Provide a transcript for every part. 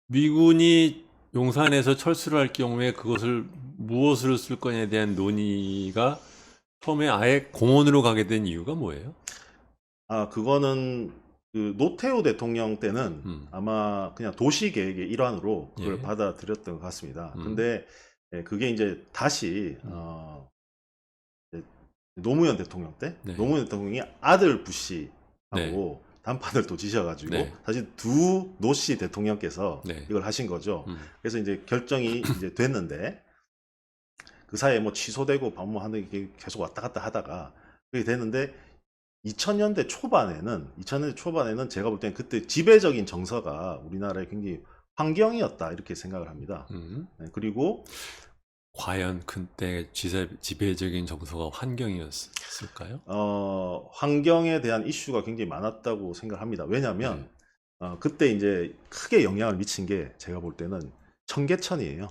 미군이 용산에서 철수를 할 경우에 그것을 무엇으로 쓸 거냐에 대한 논의가 처음에 아예 공원으로 가게 된 이유가 뭐예요? 그거는 그 노태우 대통령 때는 음. 아마 그냥 도시 계획의 일환으로 그걸 예. 받아들였던 것 같습니다. 음. 근데 그게 이제 다시 음. 이제 노무현 대통령 때 네. 노무현 대통령이 아들 네. 부시하고 단판을 또 지셔가지고 네. 사실 두 노씨 대통령께서 네. 이걸 하신 거죠. 음. 그래서 이제 결정이 이제 됐는데 그 사이에 뭐 취소되고 반모하는 게 계속 왔다 갔다 하다가 그게 됐는데 2000년대 초반에는 제가 볼 때는 그때 지배적인 정서가 우리나라의 굉장히 환경이었다 이렇게 생각을 합니다. 음. 네, 그리고 과연 그때 지배적인 정서가 환경이었을까요? 환경에 대한 이슈가 굉장히 많았다고 생각합니다. 왜냐하면 그때 이제 크게 영향을 미친 게 제가 볼 때는 청계천이에요.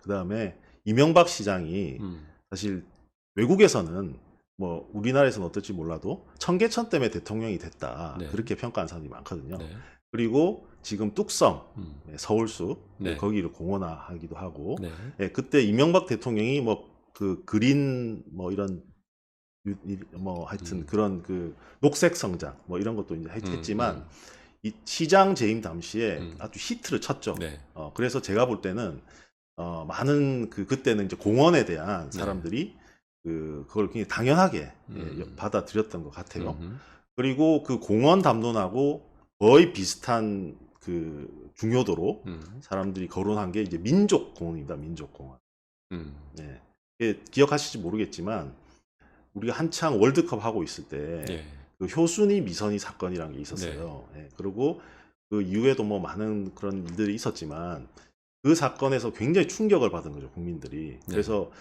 그 다음에 이명박 시장이 사실 외국에서는 뭐 우리나라에서는 어떨지 몰라도 청계천 때문에 대통령이 됐다 네. 그렇게 평가하는 사람들이 많거든요. 네. 그리고 지금 뚝섬 서울수 네. 거기를 공원화하기도 하고 네. 그때 이명박 대통령이 뭐 그 그린 뭐 이런 뭐 하여튼 그런 그 녹색 성장 뭐 이런 것도 이제 했지만 이 시장 재임 당시에 아주 히트를 쳤죠. 네. 그래서 제가 볼 때는 많은 그때는 이제 공원에 대한 사람들이 그걸 굉장히 당연하게 받아들였던 것 같아요. 그리고 그 공원 담론하고 거의 비슷한 그 중요도로 사람들이 거론한 게 이제 민족공원입니다. 민족공원. 네. 기억하실지 모르겠지만 우리가 한창 월드컵 하고 있을 때 예. 그 효순이 미선이 사건이라는 게 있었어요. 그리고 그 이후에도 뭐 많은 그런 일들이 있었지만 그 사건에서 굉장히 충격을 받은 거죠, 국민들이. 그래서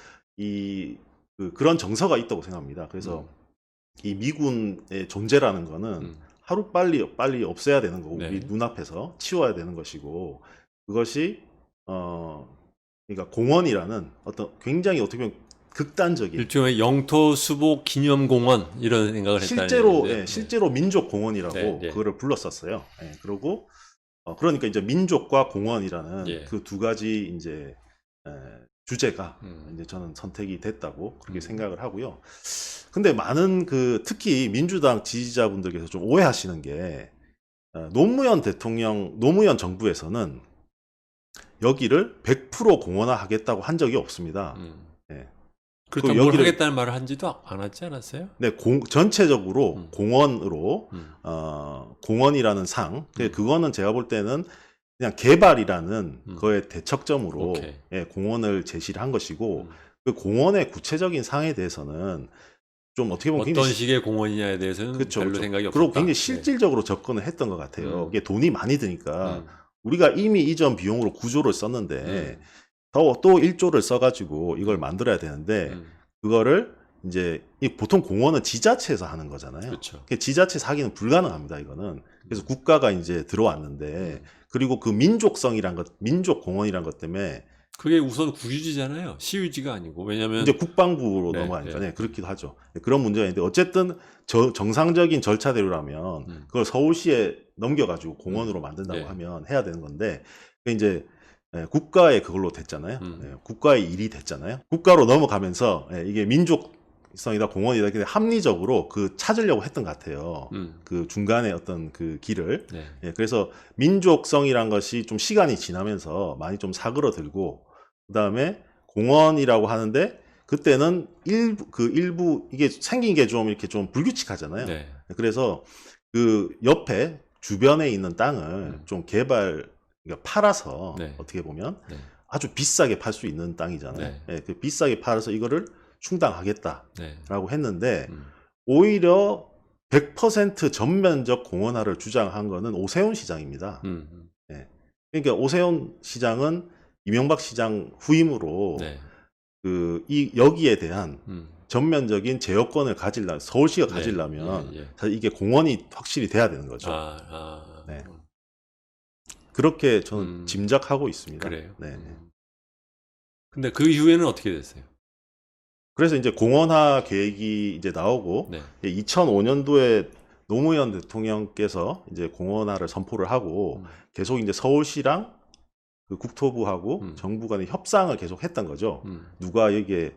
그런 정서가 있다고 생각합니다. 그래서 이 미군의 존재라는 거는 하루 빨리 없애야 되는 거고 네. 우리 눈앞에서 치워야 되는 것이고 그것이 그러니까 공원이라는 어떤 굉장히 어떻게 보면 극단적인 일종의 영토 수복 기념공원 이런 생각을 했다는 실제로 민족공원이라고 그거를 불렀었어요. 그리고 그러니까 이제 민족과 공원이라는 그 두 가지 이제 주제가 이제 저는 선택이 됐다고 그렇게 생각을 하고요. 근데 많은 특히 민주당 지지자분들께서 좀 오해하시는 게 노무현 정부에서는 여기를 100% 공원화하겠다고 한 적이 없습니다. 그렇다고 뭘 하겠다는 말을 한지도 않았지 않았어요? 네, 전체적으로 공원으로 공원이라는 상, 그거는 제가 볼 때는 그냥 개발이라는 거의 대척점으로 공원을 제시를 한 것이고 그 공원의 구체적인 상에 대해서는 좀 어떻게 보면 어떤 식의 공원이냐에 대해서는 별로 생각이 없었다. 그리고 굉장히 실질적으로 접근을 했던 것 같아요. 이게 돈이 많이 드니까 우리가 이미 이전 비용으로 9조를 썼는데 또 1조를 써가지고 이걸 만들어야 되는데 그거를 이제 보통 공원은 지자체에서 하는 거잖아요. 그렇죠. 지자체에서 하기는 불가능합니다. 이거는 그래서 국가가 이제 들어왔는데 그리고 그 민족공원이란 것 때문에 그게 우선 국유지잖아요. 시유지가 아니고. 왜냐면 이제 국방부로 넘어가니까 그렇기도 하죠. 그런 문제가 있는데 어쨌든 정상적인 절차대로라면 그걸 서울시에 넘겨가지고 공원으로 만든다고 하면 해야 되는 건데 이제 국가의 그걸로 됐잖아요. 국가의 일이 됐잖아요. 국가로 넘어가면서 이게 민족성이다 공원이다 근데 합리적으로 찾으려고 했던 것 같아요. 그 중간에 어떤 그 길을. 그래서 민족성이란 것이 좀 시간이 지나면서 많이 좀 사그러들고 그 다음에 공원이라고 하는데 그때는 일부 이게 생긴 게 좀 이렇게 좀 불규칙하잖아요. 그래서 그 옆에 주변에 있는 땅을 좀 그러니까 팔아서 어떻게 보면 아주 비싸게 팔 수 있는 땅이잖아요. 그 비싸게 팔아서 이거를 충당하겠다라고 했는데 오히려 100% 전면적 공원화를 주장한 거는 오세훈 시장입니다. 그러니까 오세훈 시장은 이명박 시장 후임으로 여기에 대한 전면적인 제어권을 서울시가 가지려면 사실 이게 공원이 확실히 돼야 되는 거죠. 그렇게 저는 짐작하고 있습니다. 그래요. 근데 그 이후에는 어떻게 됐어요? 그래서 이제 공원화 계획이 이제 나오고 2005년도에 노무현 대통령께서 이제 공원화를 선포를 하고 계속 이제 서울시랑 그 국토부하고 정부 간의 협상을 계속 했던 거죠. 누가 여기에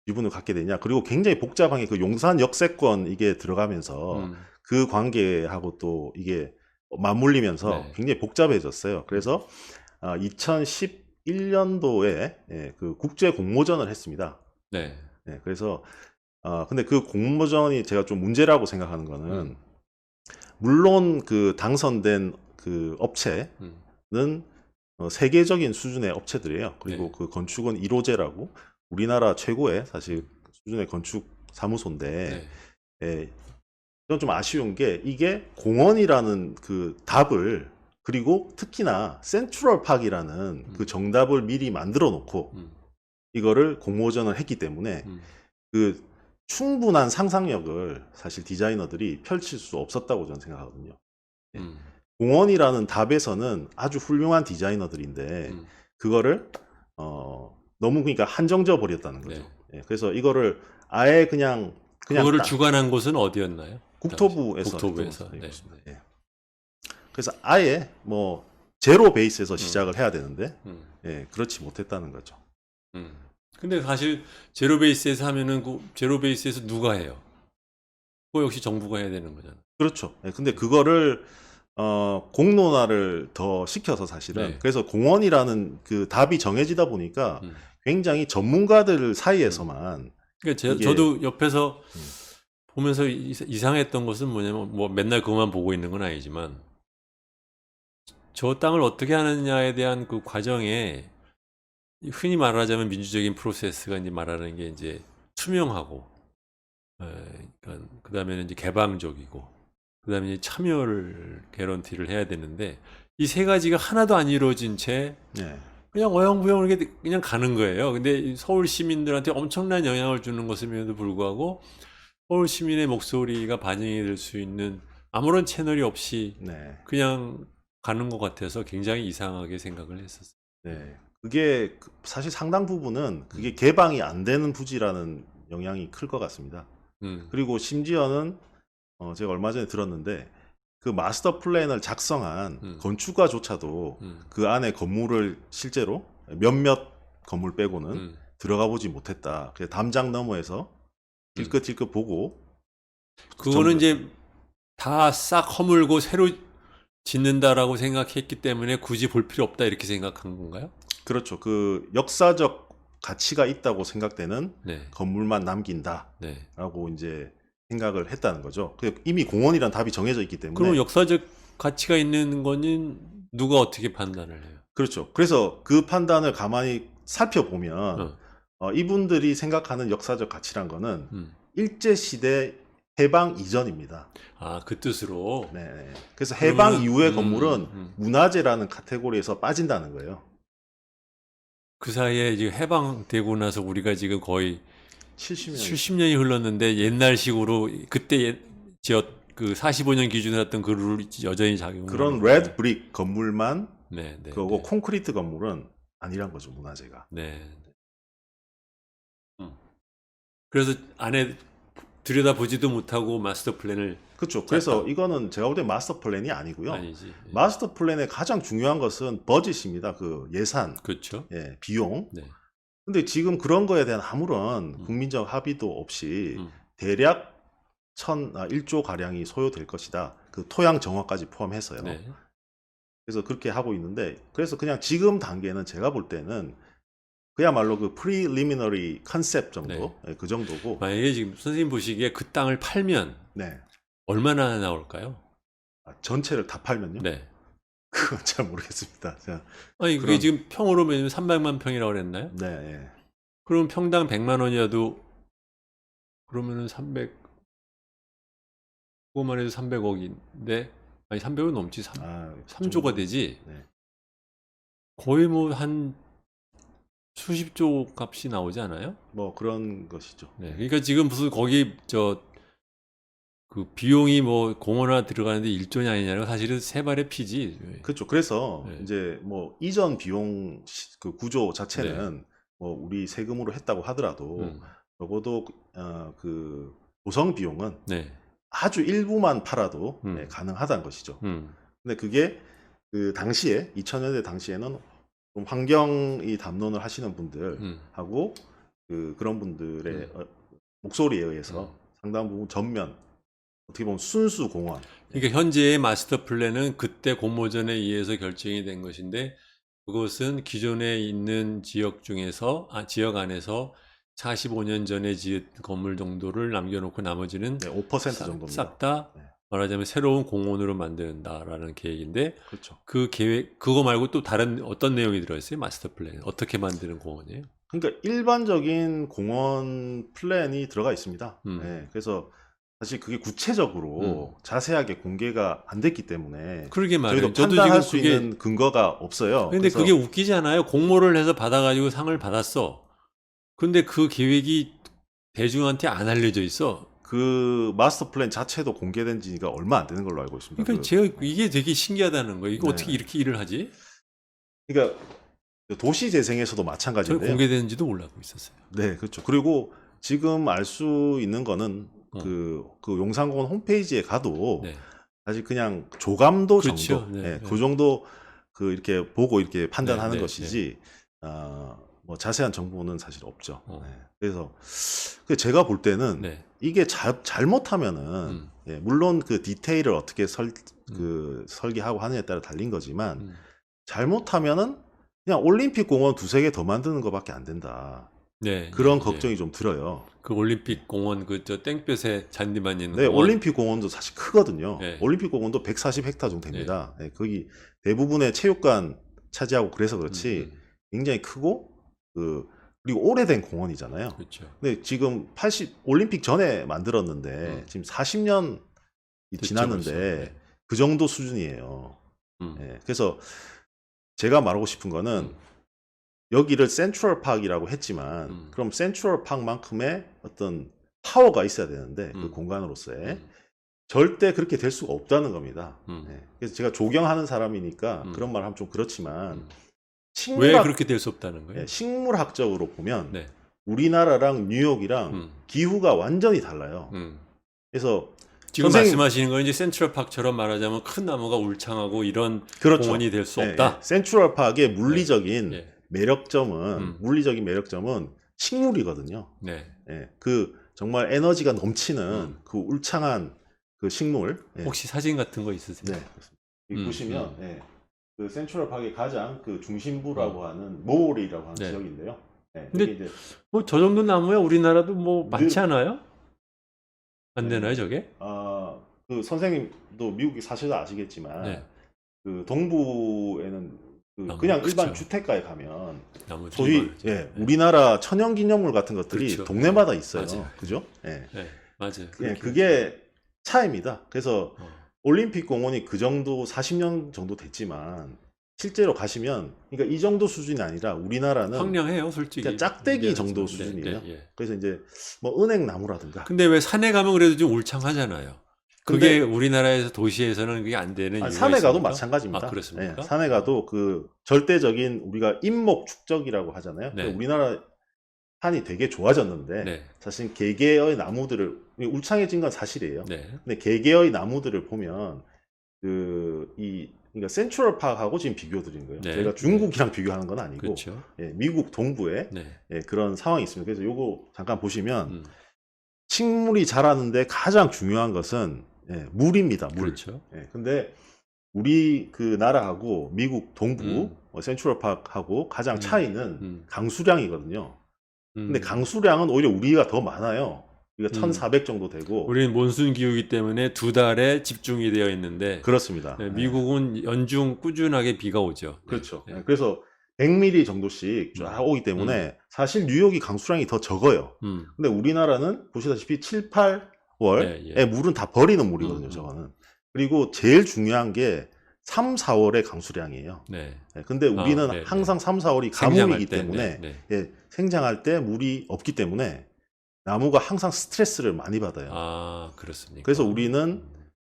지분을 갖게 되냐. 그리고 굉장히 복잡한 게 그 용산 역세권 이게 들어가면서 그 관계하고 또 이게 맞물리면서 네. 굉장히 복잡해졌어요. 그래서 2011년도에 그 국제 공모전을 했습니다. 네. 그래서 근데 그 공모전이 제가 좀 문제라고 생각하는 거는 물론 그 당선된 그 업체는 세계적인 수준의 업체들이에요. 그리고 네. 그 건축은 1호제라고 우리나라 최고의 사실 수준의 건축 사무소인데 네. 이건 좀 아쉬운 게 이게 공원이라는 그 답을 그리고 특히나 센트럴 파크이라는 그 정답을 미리 만들어 놓고 이거를 공모전을 했기 때문에 그 충분한 상상력을 사실 디자이너들이 펼칠 수 없었다고 저는 생각하거든요. 공원이라는 답에서는 아주 훌륭한 디자이너들인데 그거를 너무 그러니까 한정져 버렸다는 거죠. 네. 그래서 이거를 아예 그냥 그거를 딱 주관한 곳은 어디였나요? 국토부에서 국토부에서. 네. 네. 그래서 아예 뭐 제로 베이스에서 시작을 해야 되는데 그렇지 못했다는 거죠. 근데 사실 제로 베이스에서 하면은 그 제로 베이스에서 누가 해요? 그거 역시 정부가 해야 되는 거잖아요. 그렇죠. 근데 그거를 공론화를 더 시켜서 사실은 네. 그래서 공원이라는 그 답이 정해지다 보니까 굉장히 전문가들 사이에서만 그러니까 이게- 저도 옆에서 보면서 이상했던 것은 뭐냐면 뭐 맨날 그것만 보고 있는 건 아니지만 저 땅을 어떻게 하느냐에 대한 그 과정에 흔히 말하자면 민주적인 프로세스가 이제 말하는 게 이제 투명하고, 그러니까 그 다음에는 이제 개방적이고, 그 다음에 이제 참여를 개런티를 해야 되는데 이 세 가지가 하나도 안 이루어진 채 네. 그냥 어영부영 이렇게 그냥 가는 거예요. 근데 이 서울 시민들한테 엄청난 영향을 주는 것임에도 불구하고 서울 시민의 목소리가 반영이 될 수 있는 아무런 채널이 없이 네. 그냥 가는 것 같아서 굉장히 이상하게 생각을 했었어요. 네. 그게 사실 상당 부분은 그게 개방이 안 되는 부지라는 영향이 클 것 같습니다. 그리고 심지어는 제가 얼마 전에 들었는데 그 마스터 플랜을 작성한 건축가조차도 그 안에 건물을 실제로 몇몇 건물 빼고는 들어가 보지 못했다. 그래서 담장 너머에서 딜끗딜끗 보고 그거는 이제 다 싹 허물고 새로 짓는다라고 생각했기 때문에 굳이 볼 필요 없다 이렇게 생각한 건가요? 그렇죠. 그 역사적 가치가 있다고 생각되는 네. 건물만 남긴다라고 네. 이제 생각을 했다는 거죠. 이미 공원이란 답이 정해져 있기 때문에. 그럼 역사적 가치가 있는 거는 누가 어떻게 판단을 해요? 그렇죠. 그래서 그 판단을 가만히 살펴보면 이분들이 생각하는 역사적 가치란 거는 일제시대 해방 이전입니다. 아, 그 뜻으로. 네. 그래서 해방 그러면은- 이후의 건물은 문화재라는 카테고리에서 빠진다는 거예요. 그 사이에 이제 해방되고 나서 우리가 지금 거의 70년. 70년이 흘렀는데 옛날식으로 그때 그 45년 기준으로 했던 그 룰이 여전히 작용을 그런 하는 거예요. 레드 브릭 건물만 네, 네, 그거고 네. 콘크리트 건물은 아니란 거죠, 문화재가. 네. 그래서 안에 들여다보지도 못하고 마스터 플랜을 그렇죠. 그래서 이거는 제가 볼 때 마스터 플랜이 아니고요. 아니지. 마스터 플랜의 가장 중요한 것은 버짓입니다. 그 예산, 그렇죠. 비용. 네. 근데 지금 그런 거에 대한 아무런 국민적 합의도 없이 대략 1조 가량이 소요될 것이다. 그 토양 정화까지 포함해서요. 네. 그래서 그렇게 하고 있는데, 그래서 그냥 지금 단계는 제가 볼 때는 그야말로 그 프리리미너리 컨셉 정도, 그 정도고. 만약에 지금 선생님 보시기에 그 땅을 팔면 네. 얼마나 나올까요? 전체를 다 팔면요? 네. 그건 잘 모르겠습니다. 아니 그게 지금 평으로 매면 300만 평이라고 그랬나요? 네. 예. 그럼 평당 100만 원이어도 그러면은 그거만 해도 300억인데 아니 300은 넘지 3조가 되지. 네. 거의 뭐 한 수십조 값이 나오지 않아요? 뭐 그런 것이죠. 네. 그러니까 지금 무슨 거기 그 비용이 뭐 공원화 들어가는데 1조냐 아니냐는 사실은 세 발의 피지. 그렇죠. 그래서 네. 이제 뭐 이전 비용 그 구조 자체는 뭐 우리 세금으로 했다고 하더라도 적어도 그 조성 비용은 아주 일부만 팔아도 가능하다는 것이죠. 근데 그게 그 당시에 2000년대 당시에는 좀 환경 이 담론을 하시는 음, 분들하고 그런 분들의 음, 목소리에 의해서 음. 상당 부분 전면 어떻게 보면 순수 공원. 그러니까 현재의 마스터 플랜은 그때 공모전에 의해서 결정이 된 것인데 그것은 기존에 있는 지역 중에서 지역 안에서 45년 전에 지은 건물 정도를 남겨놓고 나머지는 네, 5% 정도입니다. 싹 다 네. 말하자면 새로운 공원으로 만든다라는 계획인데 그렇죠. 그 계획 그거 말고 또 다른 어떤 내용이 들어있어요? 마스터 플랜 어떻게 만드는 공원이에요? 그러니까 일반적인 공원 플랜이 들어가 있습니다. 음. 네, 그래서 사실 그게 구체적으로 자세하게 공개가 안 됐기 때문에 그러게 말이에요. 저희도 저도 판단할 지금 수 있는 근거가 없어요. 근데 그래서 그게 웃기잖아요. 공모를 해서 받아가지고 상을 받았어. 근데 그 계획이 대중한테 안 알려져 있어. 그 마스터 플랜 자체도 공개된 지가 얼마 안 되는 걸로 알고 있습니다. 그러니까 제가 이게 되게 신기하다는 거예요. 이거 네. 어떻게 이렇게 일을 하지? 그러니까 도시 재생에서도 저는 마찬가지인데요. 공개되는지도 몰라고 있었어요. 네, 그렇죠. 그리고 지금 알 수 있는 거는 그 용산공원 홈페이지에 가도 네. 사실 그냥 조감도 그렇죠. 정도, 네, 네, 네. 그 정도 이렇게 보고 이렇게 판단하는 네, 네, 것이지 뭐 자세한 정보는 사실 없죠. 어. 네. 그래서 제가 볼 때는 네. 이게 잘못하면은 물론 그 디테일을 어떻게 설계하고 하느냐에 따라 달린 거지만 잘못하면은 그냥 올림픽 공원 두세 개 더 만드는 것밖에 안 된다. 네, 그런 예, 걱정이 좀 들어요. 그 올림픽 공원 그 저 땡볕에 잔디만 있는 네, 공원. 올림픽 공원도 사실 크거든요. 네. 올림픽 공원도 140헥타 정도 됩니다. 네, 거기 대부분의 체육관 차지하고 그래서 그렇지 굉장히 크고 그리고 오래된 공원이잖아요. 그렇죠. 근데 지금 올림픽 전에 만들었는데 지금 40년 지났는데 네. 그 정도 수준이에요. 네, 그래서 제가 말하고 싶은 거는 여기를 센트럴 파크이라고 했지만 그럼 센트럴 파크만큼의 어떤 파워가 있어야 되는데 그 공간으로서의 절대 그렇게 될 수가 없다는 겁니다. 네. 그래서 제가 조경하는 사람이니까 그런 말 하면 좀 그렇지만 왜 그렇게 될 수 없다는 거예요? 네, 식물학적으로 보면 네. 우리나라랑 뉴욕이랑 기후가 완전히 달라요. 그래서 지금 말씀하시는 건 이제 센트럴파크처럼 말하자면 큰 나무가 울창하고 이런 그렇죠. 공원이 될 수 네, 없다. 네. 센트럴파크의 물리적인 네. 매력점은 식물이거든요. 네. 네, 그 정말 에너지가 넘치는 그 울창한 그 식물. 네. 혹시 사진 같은 거 있으세요? 네. 여기 보시면 네, 그 센트럴파크의 가장 그 중심부라고 하는 모리라고 하는 네. 지역인데요. 네, 근데 이제 뭐 저 정도 나무야 우리나라도 뭐 많지 늘- 않아요? 안 네. 되나요, 저게? 그 선생님도 미국에 사셔서 아시겠지만 네. 그 동부에는 나무 그냥 크죠. 일반 주택가에 가면 나무들이 소위 많죠. 네. 우리나라 천연기념물 같은 것들이 그렇죠. 동네마다 있어요. 맞아요. 그죠? 예. 네. 맞아요. 예, 그게 차이입니다. 그래서 어. 올림픽 공원이 그 정도 40년 정도 됐지만 실제로 가시면 그러니까 이 정도 수준이 아니라 우리나라는 황량해요, 솔직히. 그냥 짝대기 미안하지만. 정도 네, 수준이에요. 네, 예. 그래서 이제 뭐 은행나무라든가 근데 왜 산에 가면 그래도 좀 울창하잖아요. 그게 우리나라에서 도시에서는 그게 안 되는 이유가 산에 가도 있습니까? 마찬가지입니다. 아, 그렇습니까? 예, 산에 가도 그 절대적인 우리가 인목 축적이라고 하잖아요. 네. 우리나라 산이 되게 좋아졌는데 네. 사실 개개의 나무들을 울창해진 건 사실이에요. 네. 근데 개개의 나무들을 보면 그러니까 센트럴 파크하고 지금 비교 드리는 거예요. 네. 저희가 중국이랑 비교하는 건 아니고 그렇죠. 예, 미국 동부에 네. 예, 그런 상황이 있습니다. 그래서 요거 잠깐 보시면 식물이 자라는데 가장 중요한 것은 물입니다. 물. 그렇죠. 예, 근데 우리 그 나라하고 미국 동부 센트럴 파크하고 가장 차이는 강수량이거든요. 근데 강수량은 오히려 우리가 더 많아요. 우리가 1400 정도 되고 우리는 몬순 기후이기 때문에 두 달에 집중이 되어 있는데 그렇습니다. 네, 미국은 연중 꾸준하게 비가 오죠. 그렇죠. 네. 그래서 100mm 정도씩 쫙 오기 때문에 사실 뉴욕이 강수량이 더 적어요. 근데 우리나라는 보시다시피 7, 8월에 물은 다 버리는 물이거든요. 저거는. 그리고 제일 중요한 게 3, 4월의 강수량이에요. 네. 근데 우리는 네, 항상 3, 4월이 가뭄이기 때문에 생장할 때 물이 없기 때문에 나무가 항상 스트레스를 많이 받아요. 아, 그렇습니까? 그래서 우리는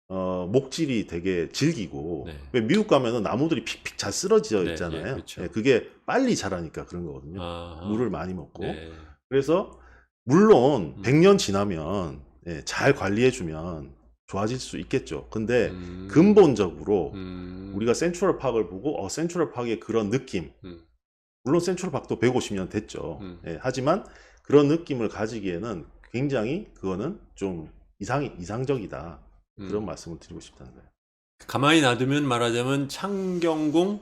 목질이 되게 질기고 왜 미국 가면은 나무들이 픽픽 잘 쓰러져 있잖아요. 그렇죠. 그게 빨리 자라니까 그런 거거든요. 물을 많이 먹고. 네. 그래서 물론 100년 지나면 잘 관리해주면 좋아질 수 있겠죠. 근데 근본적으로 우리가 센트럴 파크를 보고 센트럴 파크의 그런 느낌, 물론 센트럴파크도 150년 됐죠. 음. 예, 하지만 그런 느낌을 가지기에는 굉장히 그거는 좀 이상적이다. 그런 말씀을 드리고 싶다는 거예요. 가만히 놔두면 말하자면 창경궁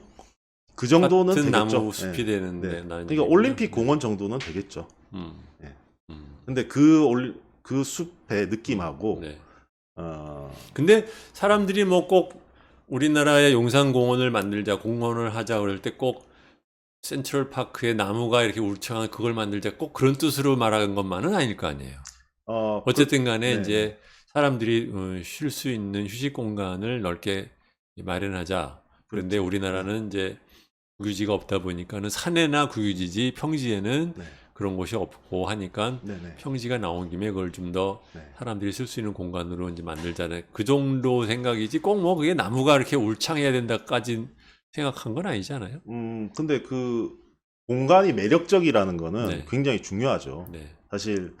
그 정도는 같은 되겠죠. 나무 숲이 되는데 네. 나는 그러니까 올림픽 공원 정도는 되겠죠. 예. 근데 그 숲의 느낌하고 네. 어, 근데 사람들이 뭐 꼭 우리나라의 용산공원을 만들자, 공원을 하자 그럴 때 꼭 센트럴파크에 나무가 이렇게 울창한 그걸 만들자 꼭 그런 뜻으로 말하는 것만은 아닐 거 아니에요. 어쨌든 간에 네. 이제 사람들이 쉴 수 있는 휴식 공간을 넓게 마련하자. 그런데 그렇죠. 우리나라는 이제 국유지가 없다 보니까는 산에나 국유지지 평지에는 네. 그런 곳이 없고 하니까 네네. 평지가 나온 김에 그걸 좀 더 네. 사람들이 쓸 수 있는 공간으로 이제 만들자는 그 정도 생각이지 꼭 뭐 그게 나무가 이렇게 울창해야 된다까지 생각한 건 아니잖아요. 근데 그 공간이 매력적이라는 거는 네. 굉장히 중요하죠. 네. 사실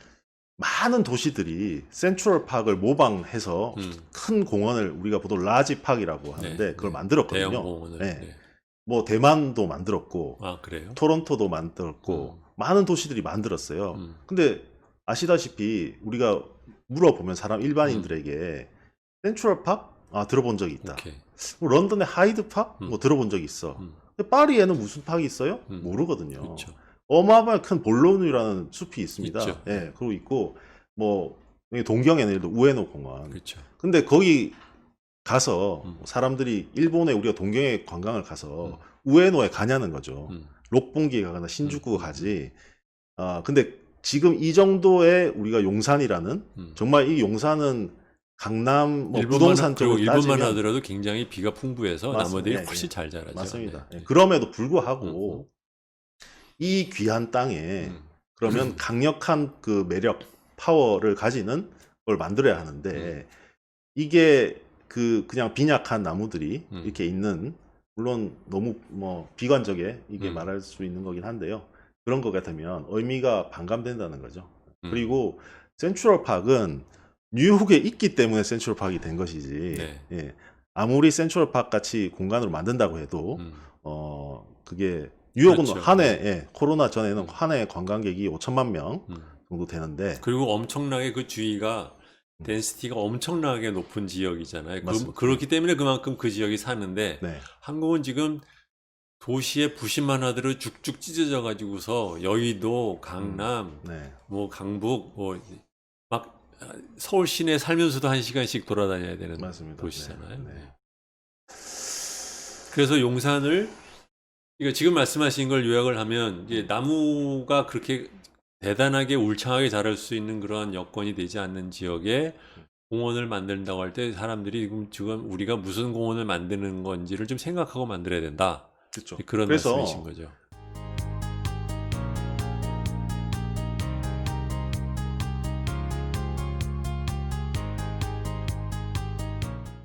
많은 도시들이 센트럴파크를 모방해서 큰 공원을 우리가 보통 라지팍이라고 하는데 네. 그걸 네. 만들었거든요. 대형 공원을. 네. 네. 뭐 대만도 만들었고 아, 그래요? 토론토도 만들었고 많은 도시들이 만들었어요. 근데 아시다시피 우리가 물어보면 사람 일반인들에게 센트럴파크? 아, 들어본 적이 있다. 오케이. 뭐 런던의 하이드파크? 뭐 들어본 적이 있어. 근데 파리에는 무슨 파크가 있어요? 모르거든요. 그렇죠. 어마어마한 큰 볼로누라는 숲이 있습니다. 있죠. 예, 그리고 있고 뭐 동경에는 예를 들어 우에노 공원. 그렇죠. 근데 거기 가서 사람들이 일본에 우리가 동경에 관광을 가서 우에노에 가냐는 거죠. 록봉기에 가거나 신주쿠 가지. 근데 지금 이 정도의 우리가 용산이라는 정말 이 용산은 강남 뭐 부동산 쪽으로 일본만 따지면 하더라도 굉장히 비가 풍부해서 맞습니다. 나무들이 예, 훨씬 예. 잘 자라죠. 맞습니다. 네. 예, 그럼에도 불구하고 이 귀한 땅에 그러면 강력한 그 매력, 파워를 가지는 걸 만들어야 하는데 이게 그냥 빈약한 나무들이 이렇게 있는 물론 너무 뭐 비관적에 이게 말할 수 있는 거긴 한데요. 그런 것 같으면 의미가 반감된다는 거죠. 그리고 센트럴파크는 뉴욕에 있기 때문에 센트럴파크가 된 것이지. 네. 예, 아무리 센트럴파크 같이 공간으로 만든다고 해도 그게 뉴욕은 그렇죠. 한 해, 예, 코로나 전에는 한 해 관광객이 5천만 명 정도 되는데 그리고 엄청나게 그 주위가 덴시티가 엄청나게 높은 지역이잖아요. 그렇기 때문에 그만큼 그 지역이 사는데 네. 한국은 지금 도시의 부심만 하더라도 쭉쭉 찢어져 가지고서 여의도, 강남, 네. 뭐 강북, 뭐 막 서울 시내 살면서도 1시간씩 돌아다녀야 되는 맞습니다. 도시잖아요. 네. 네. 그래서 용산을 그러니까 지금 말씀하신 걸 요약을 하면 이제 나무가 그렇게 대단하게 울창하게 자랄 수 있는 그러한 여건이 되지 않는 지역에 공원을 만든다고 할 때 사람들이 지금 우리가 무슨 공원을 만드는 건지를 좀 생각하고 만들어야 된다. 그렇죠. 그런 그래서 말씀이신 거죠.